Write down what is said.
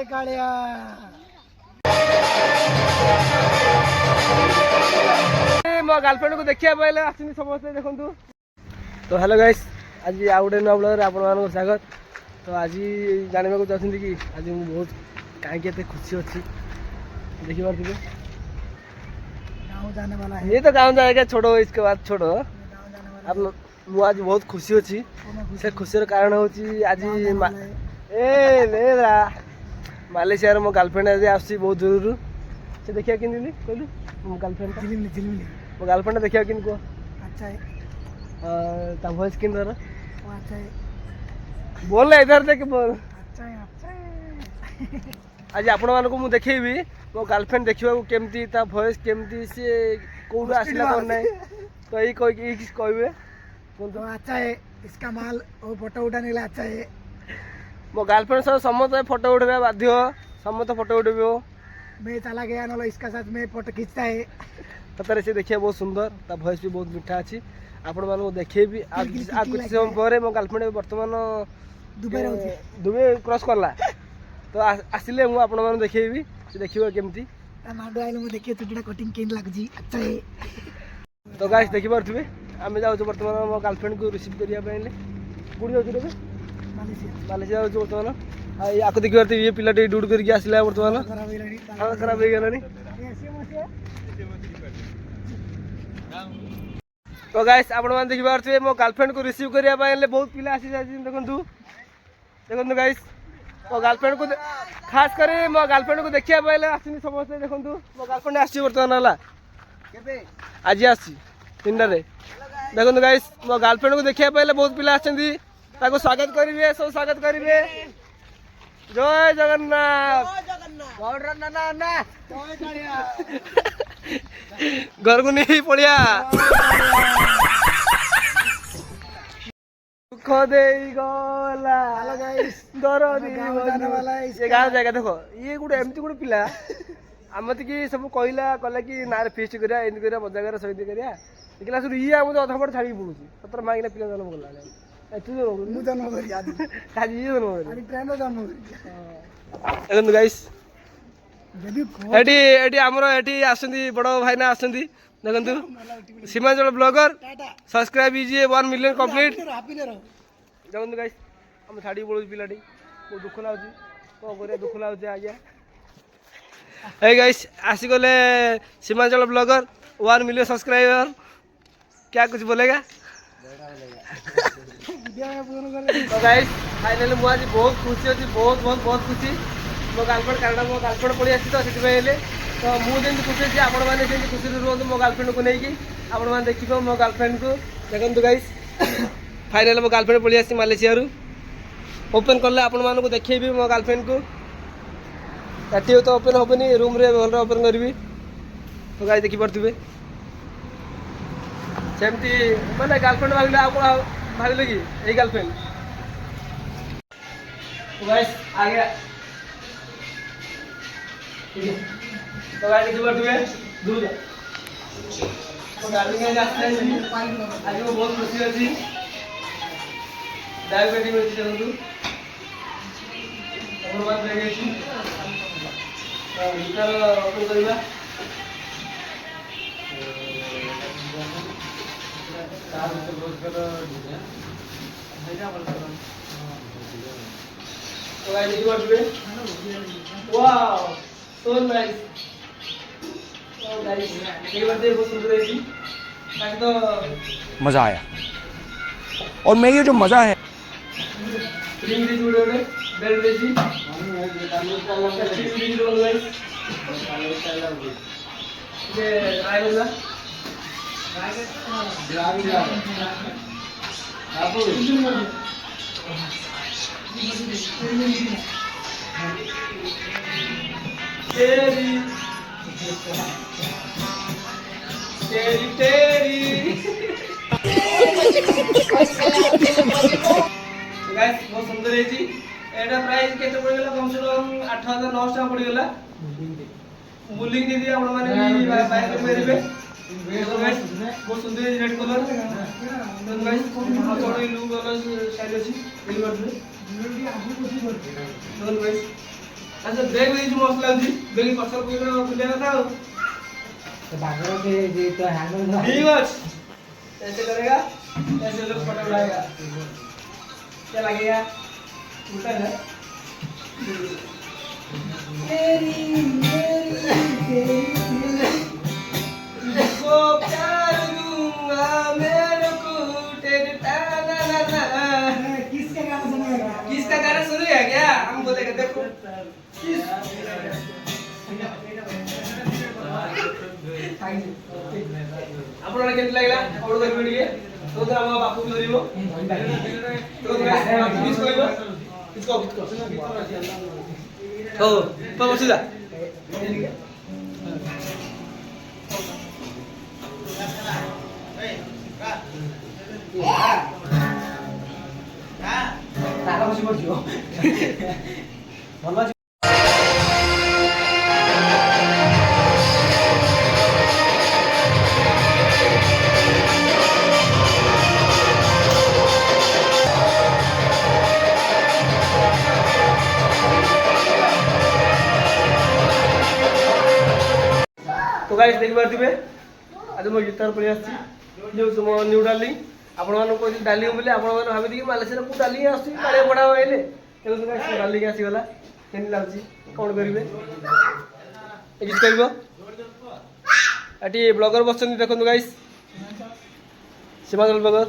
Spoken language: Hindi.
कालिया मो गर्लफ्रेंड को देखिया पाइले आसिनी समस्त देखंतु। तो हेलो गाइस, आज आउ गोटे नुआ ब्लॉग आपण मानक स्वागत। तो आज जानवा को चाहते कि आज मुझे बहुत कहीं खुशी अच्छी देखी पार्थिवे। गाँव जाने वाला है ये तो गाँव जाएगा, छोड़ो इसके बाद छोड़ो। अब मुझे आज बहुत खुशी अच्छी। से खुशी कारण हूँ आज मालेशिया मो गर्लफ्रेंड आज आसी बहुत दूर से देखिया कि कहलु मो गर्लफ्रेंड मो गर्लफ्रेंड देखिया कि कह अच्छा है ता वॉइस किन दर अच्छा है बोल ना इधर देख बोल। अच्छा है आज आपण मानक मु देखैबी मो गर्लफ्रेंड देखिबा को केमती ता वॉइस केमती से कोड आसिला कोन नै तो ई कोई कहबे बोल तो अच्छा है इसका माल और फोटो उठाने के लिए अच्छा है। मो गर्लफ्रेंड से समस्त फोटो उठेबा बाध्य, समस्त फोटो उठेबो। मैं चला गया ना इसका साथ में फोटो खींचता है। सतरे से देखिए बहुत सुंदर, ता वॉइस भी बहुत मीठा अच्छी। आपण मानक देखैबी आ कुछ समय परे मो गर्लफ्रेंड वर्तमान दुबई क्रॉस करला तो आसिले मु आपण मानक देखैबी से देखिबो केमती ता माडो आइले मु देखिए चुटीटा कटिंग केन लागजी अच्छा है। तो गाइस देखि पारथिबे आमे जाउ वर्तमान मो गर्लफ्रेंड को रिसीव करिया पइले गुडी जाउ रे मालेशिया जाउ वर्तमान आ याको देखि पारथिबे ये पिलाटे डूड करके आसिला वर्तमान खराब हो गेलानी। तो गाइस आपण मान देखि पारथिबे मो गर्लफ्रेंड को रिसीव करिया पइले बहुत पिला आसी जाई देखंतु देखंतु गाइस मो गर्लफ्रेंड को खास करे मो गर्लफ्रेंड को देखिया पइले आसिनी समस्त देखंतु मो गर्लफ्रेंड आसी वर्तमान हला केबे आज आसी तिनटा रे देखंतु गाइस मो गर्लफ्रेंड को देखिया पइले बहुत पिला आछंदी ताको स्वागत करिवे सब स्वागत करिवे। जय जगन्नाथ पाउडर ना ना ना जय कालिया घर को नहीं पड़िया दुख दे गला हेलो गाइस दरदी गाँव जाने वाला है ये गाँव जाएगा। देखो ये गोटे एमती गोटे पिला आमती की सब कहला कला कि ना फिस्ट करिया एंड करिया मजा करिया सहित करिया देखला सुन ये आम अधा पट छाड़ी पड़ुची सतर मांगना पिला जन्म गला तू मु जन्म करी आज आज ये जन्म करी आज ट्रेन रो जन्म करी देखो गाइस जदी एटी एटी हमरो एटी आसंदी बड़ो भाईना आसंदी देखंतु सीमांचल ब्लॉगर सब्सक्राइब कीजिए 1 मिलियन कंप्लीट देखंतु गाइस हम छाड़ी पड़ुची पिलाटी बहुत दुख लाउची को करे दुख लाउची आ गया हे गाइस आसी गले सीमांचल ब्लॉगर 1 मिलियन सब्सक्राइबर क्या कुछ बोलेगा तो गाइस फाइनली मु आज बहुत खुशी अच्छी बहुत बहुत बहुत खुशी मो गर्लफ्रेंड कारण मो गर्लफ्रेंड पड़ी आसी तो से तो मुझे खुशी अच्छी आपण मैंने खुशी रुहतु मो गर्लफ्रेंड को लेकिन आपण मैंने देखिए मो गर्लफ्रेंड को देखो गाइस फाइनल मो गर्लफ्रेंड पड़ी आसी मालेशिया ओपन कले आपण मानक देखी मो गर्लफ्रेंड को काटी तो ओपन हेनी रूम रे भल ओपन करी तो गाइस देखी पारे सेमती मैंने गर्लफ्रेंड भाविले आप भाविले कि यही गर्लफ्रेंड तो गाइस आ गया तो गाइस देखी पारे दूर तो गाड़ी में जाते हैं आज वो बहुत खुशी अच्छी डायबिटीज में चलू और बात रह गई गिटार ओपन करबा तो गाइस देखी पारे वाओ सो नाइस तो गाइस ये बात बहुत सुंदर है जी ताकि तो मजा आया और मैं ये जो मजा है रिंग दी जुड़े हुए बेल बेजी रिंग दी जुड़े गाइस ये ट्राई होगा तेरी तेरी तेरी गाइस बहुत सुंदर है जी एटा प्राइस केते पड़ गेला कम से कम 8900 पड़ गेला बुलिंग दीदी आपण माने भी बाय कर परिबे तो गाइस बहुत सुंदर है रेड कलर तो गाइस थोड़ी लुक वाला स्टाइल अछि बिल कर दे तो गाइस अच्छा देख ली जो मस्त लागी देख पसर कोई ना बुलिया था तो बागरों के ये तो हैंडल ठीक है ऐसे करेगा ऐसे लोग फोटो उड़ाएगा क्या लगेगा उल्टा है मेरी को प्यार दूंगा मेरे को तेरे ताना ना ना किसका गाना सुनेगा किसका गाना सुनेगा क्या हम बोलेगा देखो किस আপনারা কেমন লাগলা অর্ডার করবে ଟିକେ তো ଆମ ବାପୁ ବି ଧରିବ তো କିସ୍ କହିବ କିସ୍ ହଉ ତ ବସିଲା ତାର ବସି ପଡିଯିବ ଭଲ ଅଛି तो गाइस देख पार्थिबे आज मो गीतार पळी आछि जो तुम न्यू डार्लिंग आपण मानको कोइ डार्लिंग बोले आपण माने भाबि कि मालेशिया को डार्लिंग आछि काळे बडा होइले तेलो तो गाइस डार्लिंग आछि गला केन लागछि कोन करिवे एजिट करबो आटी ब्लॉगर बसछन देखन गाइस सीमांचल ब्लॉगर